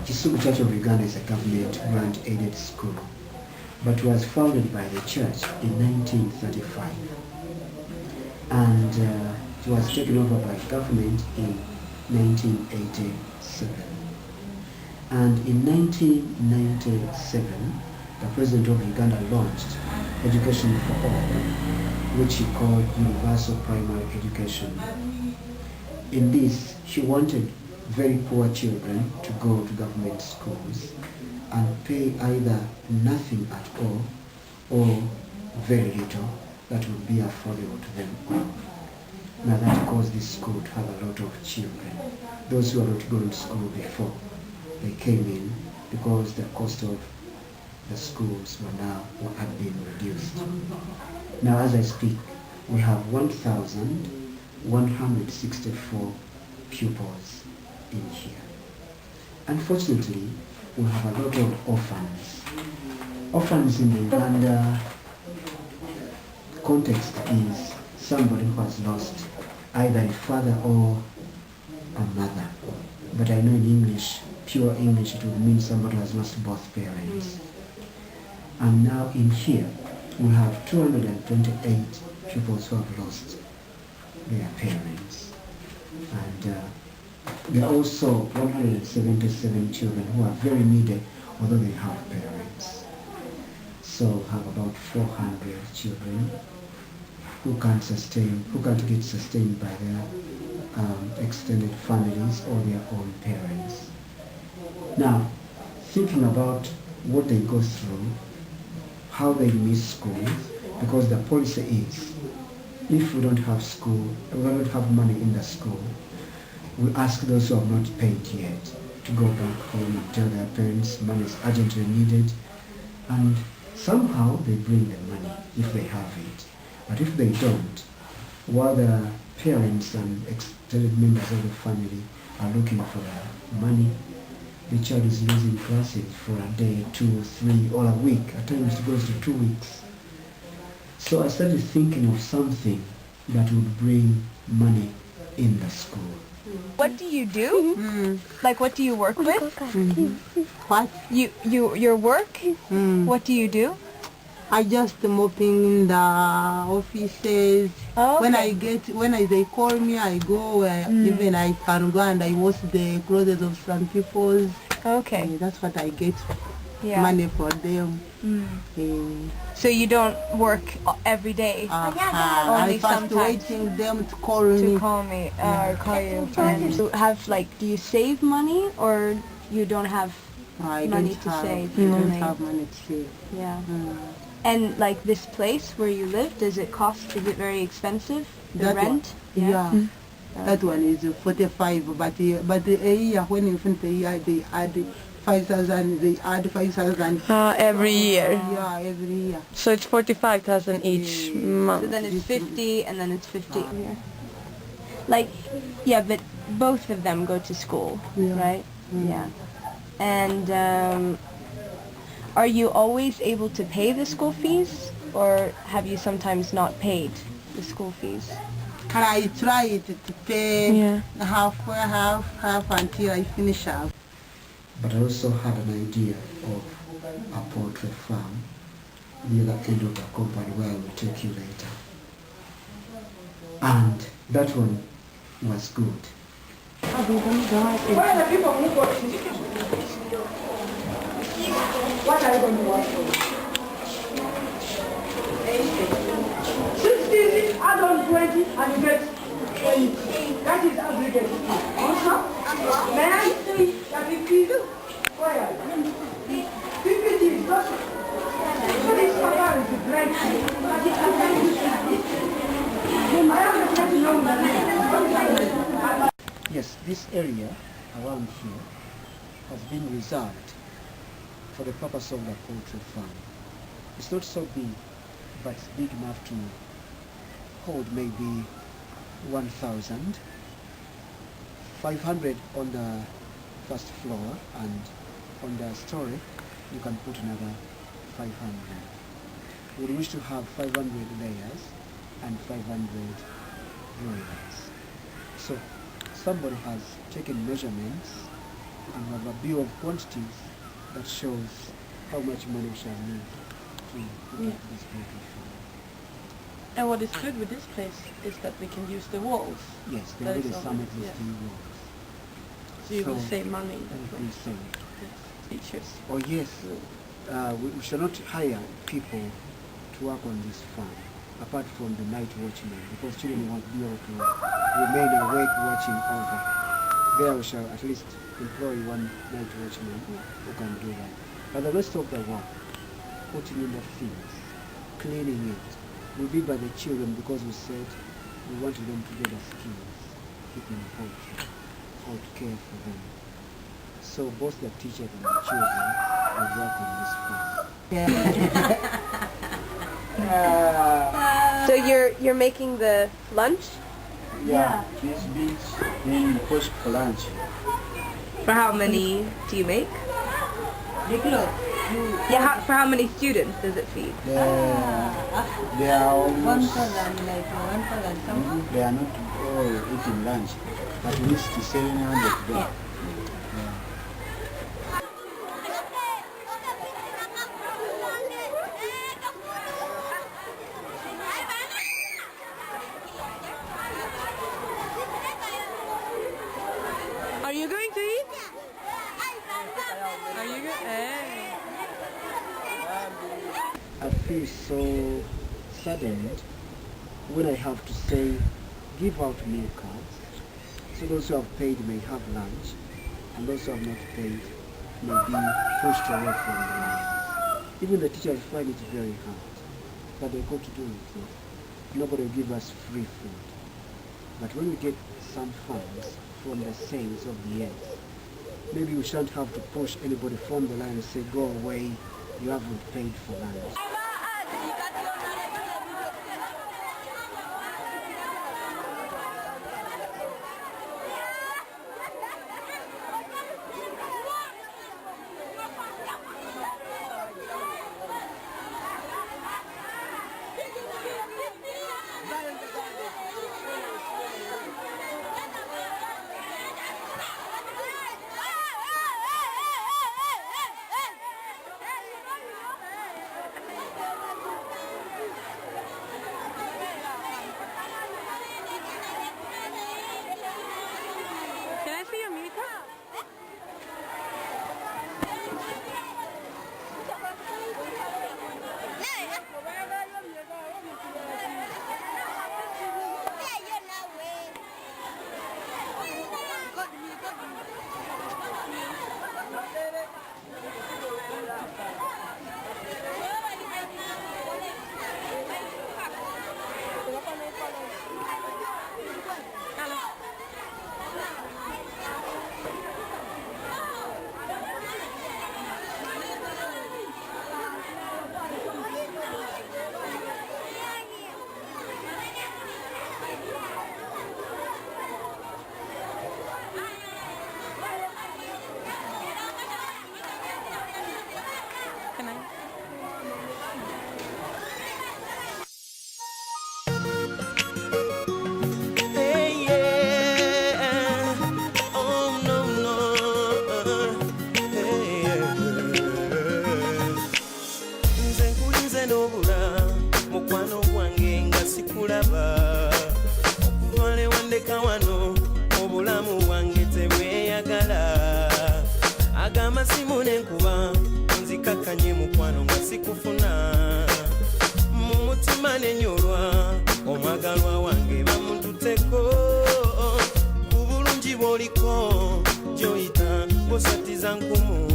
Kisugu Church of Uganda is a government grant-aided school, but was founded by the church in 1935, and it was taken over by government in 1987. And in 1997, the President of Uganda launched Education for All, which he called Universal Primary Education. In this, he wanted very poor children to go to government schools and pay either nothing at all or very little that would be affordable to them all. Now that caused this school to have a lot of children. Those who had not gone to school before, they came in because the cost of the schools had been reduced. Now as I speak, we have 1,164 pupils in here. Unfortunately, we have a lot of orphans. Orphans in the Uganda context is somebody who has lost either a father or a mother. But I know in English, pure English, it would mean somebody who has lost both parents. And now in here, we have 228 pupils who have lost their parents. And there are also 177 children who are very needy, although they have parents. So we have about 400 children who can't get sustained by their extended families or their own parents. Now, thinking about what they go through, how they miss school, because the policy is, if we don't have school, we don't have money in the school, we ask those who have not paid yet to go back home and tell their parents money is urgently needed, and somehow they bring the money if they have it. But if they don't, while the parents and extended members of the family are looking for the money, the child is losing classes for a day, 2, 3, or a week. At times it goes to 2 weeks. So I started thinking of something that would bring money in the school. What do you do? Like, what do you work with? What? Your work? What do you do? I just mopping in the offices. Oh, okay. When they call me, I go. Even I can go and I wash the clothes of some people. Okay. That's what I get Yeah. money for them. So you don't work every day? Only I first sometimes. waiting them to call me. To call me or call you. And you have do you save money or you don't have I money don't to have, save? don't have money to save. Yeah. And this place where you live, is it very expensive? The That rent? one, yeah. That one is 45, but a year, when you finish the year, they add 5,000, they add 5,000. Every year. Yeah, every year. So it's 45,000 each month. So then it's 50 and then it's 50 a year. Yeah, but both of them go to school, right? Yeah. And are you always able to pay the school fees, or have you sometimes not paid the school fees? I tried to pay half until I finish up. But I also had an idea of a poultry farm near the end of the company where I will take you later. And that one was good. What are you going to watch for? 60, add on 20 and you get 20. That is aggregate. May I see that 50? Where? 50 is not. So this cover is great. I am getting on the Yes, this area around here has been reserved for the purpose of the poultry farm. It's not so big, but it's big enough to hold maybe 1,500 on the first floor, and on the story you can put another 500. We wish to have 500 layers and 500 broilers. So somebody has taken measurements and have a bill of quantities that shows how much money we shall need to put up this poultry farm. And what is good with this place is that we can use the walls. Yes, That there is is all some right, existing walls. So you will So, save money. That That will way. save. Yes. Teachers. Oh yes, we shall not hire people to work on this farm apart from the night watchmen, because children won't be able to remain awake watching over. There we shall at least employ one night watchman who can do that. But the rest of the work, putting in the feeds, cleaning it, will be by the children, because we said we wanted them to get the skills, keeping poultry, how to care for them. So both the teachers and the children will work on this farm. So you're making the lunch? Yeah, these beans being pushed for lunch. For how many do you make? Yeah, for how many students does it feed? They are almost, 1,000, like 1,000 something. they are not all eating lunch, at least 700 there. Are you going to eat? Are you going? I feel so saddened when I have to say, give out meal cards, so those who have paid may have lunch, and those who have not paid may be pushed away from the lunch. Even the teachers find it very hard, but they've got to do it. Nobody will give us free food. But when we get some funds from the sales of the eggs, maybe we shan't have to push anybody from the line and say, go away, you haven't paid for lunch. Can I see your meal card? Can I? Hey, yeah. Oh, no, no. Hey, yeah. Nze nkulinze n'obula mukwano gwange nga sikulaba okuvale wandeka wano obulamu bwange tebweyagala agamba simu n'enkuba nzikakanye mukwano nga sikufuna mu mutima nenyolwa omwagalwa wange bamututeko ku bulungi bw'oliko gy'oyita bw'osatiza nkumu